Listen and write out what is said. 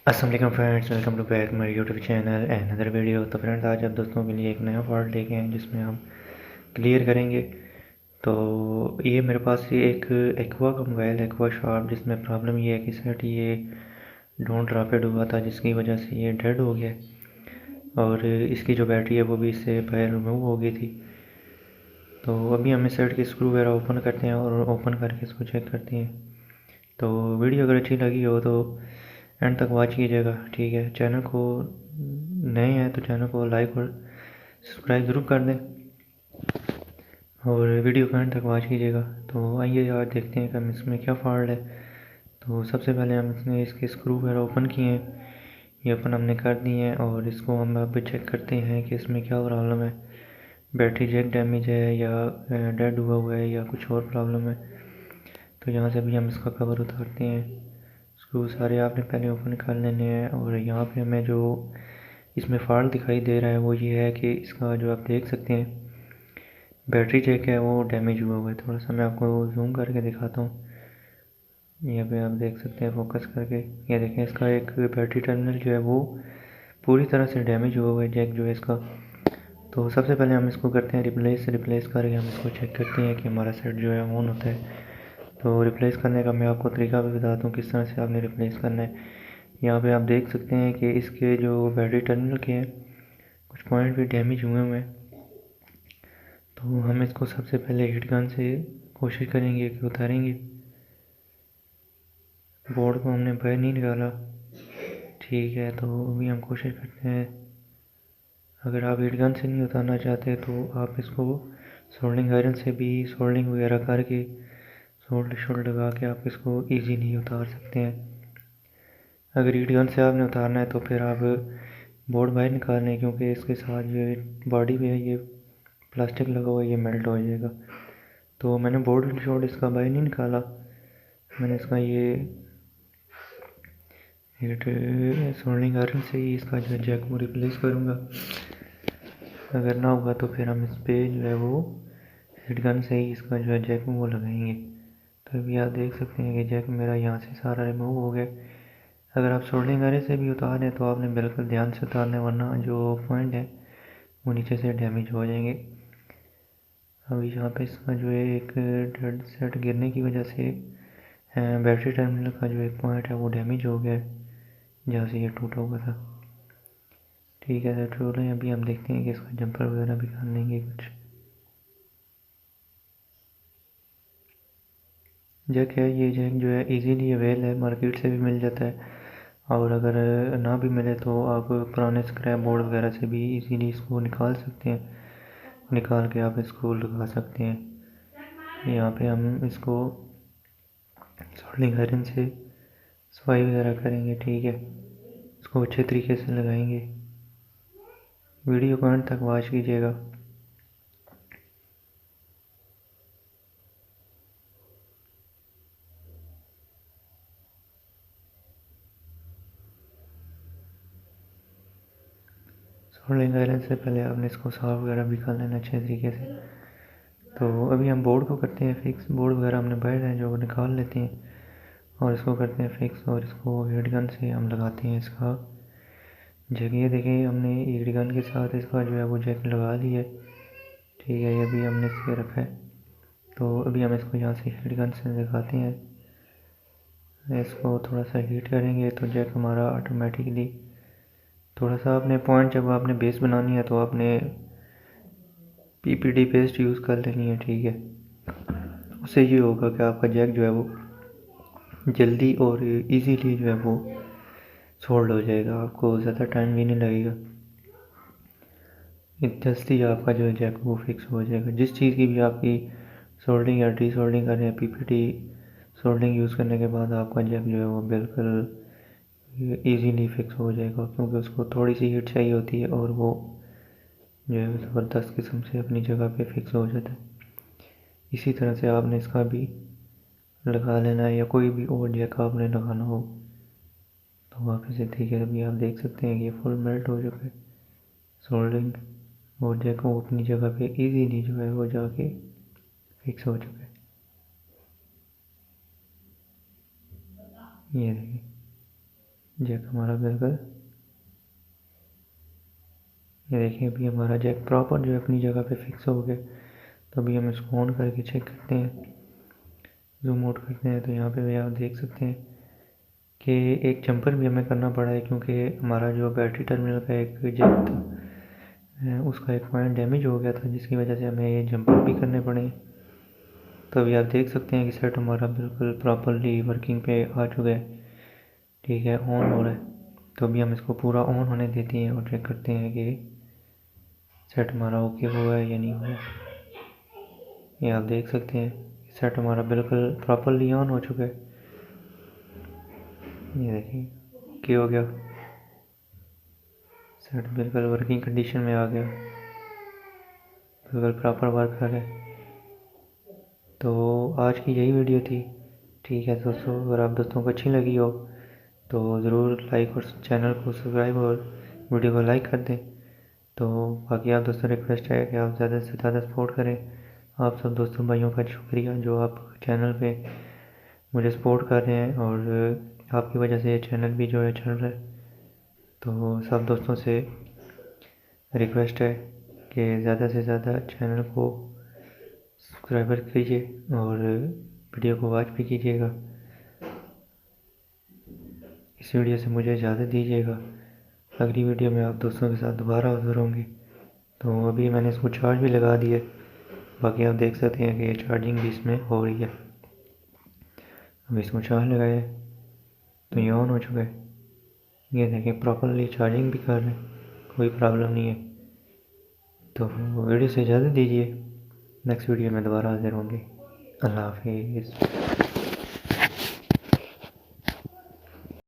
अस्सलाम वालेकुम friends, welcome to back my YouTube channel and other video. तो friends, आज आप दोस्तों के लिए एक नया फॉल्ट लेके हैं जिसमें हम क्लियर करेंगे। तो ये मेरे पास ये एक एक्वा का मोबाइल है, एक्वा शार्प, जिसमें प्रॉब्लम ये है कि सेट ये डोंट रैपिड हुआ था, जिसकी वजह से ये डेड हो गया और इसकी जो बैटरी है वो भी इससे बाहर रिमूव हो गई थी। तो अभी हम इस सेट की स्क्रू वगैरह ओपन करते हैं और ओपन करके इसको चेक करते हैं। तो वीडियो अगर अच्छी लगी हो तो एंड तक वॉच कीजिएगा, ठीक है। चैनल को नए हैं तो चैनल को लाइक और सब्सक्राइब ज़रूर कर दें और वीडियो को एंड तक वॉच कीजिएगा। तो आइए आज देखते हैं कि हम इसमें क्या फॉल्ट है। तो सबसे पहले हम इसके स्क्रू वगैरह ओपन किए हैं, ये ओपन हमने कर दिए हैं और इसको हम अब चेक करते हैं कि इसमें क्या प्रॉब्लम है। बैटरी जैक डैमेज है या डेड हुआ है या कुछ और प्रॉब्लम है। तो यहाँ से भी हम इसका कवर उतारते हैं। स्क्रू सारे आपने पहले ओपन कर लेने हैं और यहाँ पे हमें जो इसमें फॉल्ट दिखाई दे रहा है वो ये है कि इसका जो आप देख सकते हैं बैटरी जैक है वो डैमेज हुआ है। थोड़ा सा मैं आपको जूम करके दिखाता हूँ। यहाँ पे आप देख सकते हैं फोकस करके, ये देखें इसका एक बैटरी टर्मिनल जो है वो पूरी तरह से डैमेज हुआ है, जैक जो है इसका। तो सबसे पहले हम इसको करते हैं रिप्लेस करके हम इसको चेक करते हैं कि हमारा सेट जो है ऑन होता है। तो रिप्लेस करने का मैं आपको तरीका भी बताता हूँ किस तरह से आपने रिप्लेस करना है। यहाँ पे आप देख सकते हैं कि इसके जो बैटरी टर्मिनल के हैं कुछ पॉइंट भी डैमेज हुए हैं। तो हम इसको सबसे पहले हीट गन से कोशिश करेंगे कि उतारेंगे। बोर्ड को हमने बाहर नहीं निकाला, ठीक है। तो अभी हम कोशिश करते हैं, अगर आप हीट गन से नहीं उतारना चाहते तो आप इसको सोल्डिंग आयरन से भी सोल्डिंग वगैरह करके शोल्ड लगा के आप इसको ईजीली उतार सकते हैं। अगर हीट गन से आपने उतारना है तो फिर आप बोर्ड बाहर निकाल लें, क्योंकि इसके साथ जो बॉडी पे है ये प्लास्टिक लगा हुआ है, ये मेल्ट हो जाएगा। तो मैंने बोर्ड शॉर्ट इसका बाहर नहीं निकाला, मैंने इसका ये हीट सोल्डिंग आयरन से ही इसका जो जैक वो रिप्लेस करूँगा। अगर ना होगा तो फिर हम इस पर जो है वो हीट गन से ही इसका जो है जैक वो लगाएंगे। तो अभी आप देख सकते हैं कि जैक मेरा यहाँ से सारा रिमूव हो गया। अगर आप सोल्डिंग आयरन से भी उतार रहे हैं तो आपने बिल्कुल ध्यान से उतारना है, वरना जो पॉइंट है वो नीचे से डैमेज हो जाएंगे। अभी यहाँ पे इसका जो है एक डेड सेट गिरने की वजह से बैटरी टर्मिनल का जो एक पॉइंट है वो डैमेज हो गया है, जहाँ से ये टूटा हुआ था, ठीक है। तो चलो अभी हम देखते हैं कि इसका जंपर वगैरह भी कर लेंगे कुछ। जैक है, ये जैक जो है इजीली अवेल है, मार्केट से भी मिल जाता है। और अगर ना भी मिले तो आप पुराने स्क्रैप बोर्ड वगैरह से भी इजीली इसको निकाल सकते हैं, निकाल के आप इसको लगा सकते हैं। यहाँ पे हम इसको सोल्डिंग आयरन से सफाई वगैरह करेंगे, ठीक है। इसको अच्छे तरीके से लगाएंगे। वीडियो को अंत तक वॉच कीजिएगा। सोल्डिंग आयरन से पहले आपने इसको साफ वगैरह भी कर लेना अच्छे तरीके से। तो अभी हम बोर्ड को करते हैं फिक्स। बोर्ड वगैरह हमने बाहर है जो निकाल लेते हैं और इसको करते हैं फिक्स और इसको हीट गन से हम लगाते हैं इसका जैक। ये देखें हमने हीट गन के साथ इसका जो है वो जैक लगा लिया है, ठीक है। ये भी हमने इसके रखा है। तो अभी हम इसको यहाँ से हीट गन से लगाते हैं। इसको थोड़ा सा हीट करेंगे तो जैक हमारा ऑटोमेटिकली थोड़ा सा, आपने पॉइंट जब आपने बेस बनानी है तो आपने पीपीटी पेस्ट यूज़ कर लेनी है, ठीक है। उससे ये होगा कि आपका जैक जो है वो जल्दी और इजीली जो है वो सोल्ड हो जाएगा, आपको ज़्यादा टाइम भी नहीं लगेगा, जल्दी आपका जो है जैक वो फिक्स हो जाएगा। जिस चीज़ की भी आपकी सोल्डिंग या डी सोल्डिंग कर रहे हैं, पीपीटी सोल्डिंग यूज़ करने के बाद आपका जैक जो है वो बिल्कुल इजीली फिक्स हो जाएगा, क्योंकि उसको थोड़ी सी हीट चाहिए होती है और वो जो है ज़बरदस्त किस्म से अपनी जगह पे फिक्स हो जाता है। इसी तरह से आपने इसका भी लगा लेना है, या कोई भी और जैक आपने लगाना हो तो वापस से, ठीक है। अभी आप देख सकते हैं कि ये फुल मेल्ट हो चुका है सोल्डिंग, और जैक वो अपनी जगह पे इजीली जो है वो जाके फिक्स हो चुका है। ये देखिए जैक हमारा बिल्कुल, ये देखिए अभी हमारा जैक प्रॉपर जो है अपनी जगह पे फिक्स हो गया। तो अभी हम इसको ऑन करके चेक करते हैं, जूम आउट करते हैं, तो यहाँ पे भी आप देख सकते हैं कि एक जंपर भी हमें करना पड़ा है, क्योंकि हमारा जो बैटरी टर्मिनल का एक जैक था उसका एक पॉइंट डैमेज हो गया था, जिसकी वजह से हमें ये जंपर भी करने पड़े। तो अभी आप देख सकते हैं कि सेट हमारा बिल्कुल प्रॉपरली वर्किंग पे आ चुका है। ठीक है, ऑन हो रहा है। तो अभी हम इसको पूरा ऑन होने देते हैं और चेक करते हैं कि सेट हमारा ओके हुआ है या नहीं हुआ। ये आप देख सकते हैं सेट हमारा बिल्कुल प्रॉपरली ऑन हो चुका है। ये देखिए ओके हो गया, सेट बिल्कुल वर्किंग कंडीशन में आ गया, बिल्कुल प्रॉपर वर्क कर रहा है। तो आज की यही वीडियो थी। ठीक है दोस्तों, अगर आप दोस्तों को अच्छी लगी हो तो ज़रूर लाइक और चैनल को सब्सक्राइब और वीडियो को लाइक कर दें। तो बाकी आप दोस्तों रिक्वेस्ट है कि आप ज़्यादा से ज़्यादा सपोर्ट करें। आप सब दोस्तों भाइयों का शुक्रिया जो आप चैनल पे मुझे सपोर्ट कर रहे हैं, और आपकी वजह से ये चैनल भी जो है चल रहा है। तो सब दोस्तों से रिक्वेस्ट है कि ज़्यादा से ज़्यादा चैनल को सब्सक्राइबर कीजिए और वीडियो को वॉच भी कीजिएगा। इस वीडियो से मुझे इजाज़त दीजिएगा। अगली वीडियो में आप दोस्तों के साथ दोबारा हाज़िर होंगे। तो अभी मैंने इसको चार्ज भी लगा दिया, बाकी आप देख सकते हैं कि ये चार्जिंग भी इसमें हो रही है। अभी इसको चार्ज लगाया तो ये ऑन हो चुका है। ये देखें प्रॉपरली चार्जिंग भी कर रहे हैं, कोई प्रॉब्लम नहीं है। तो वीडियो से इजाज़त दीजिए, नेक्स्ट वीडियो में दोबारा हाज़िर होंगे। अल्लाह हाफिज़।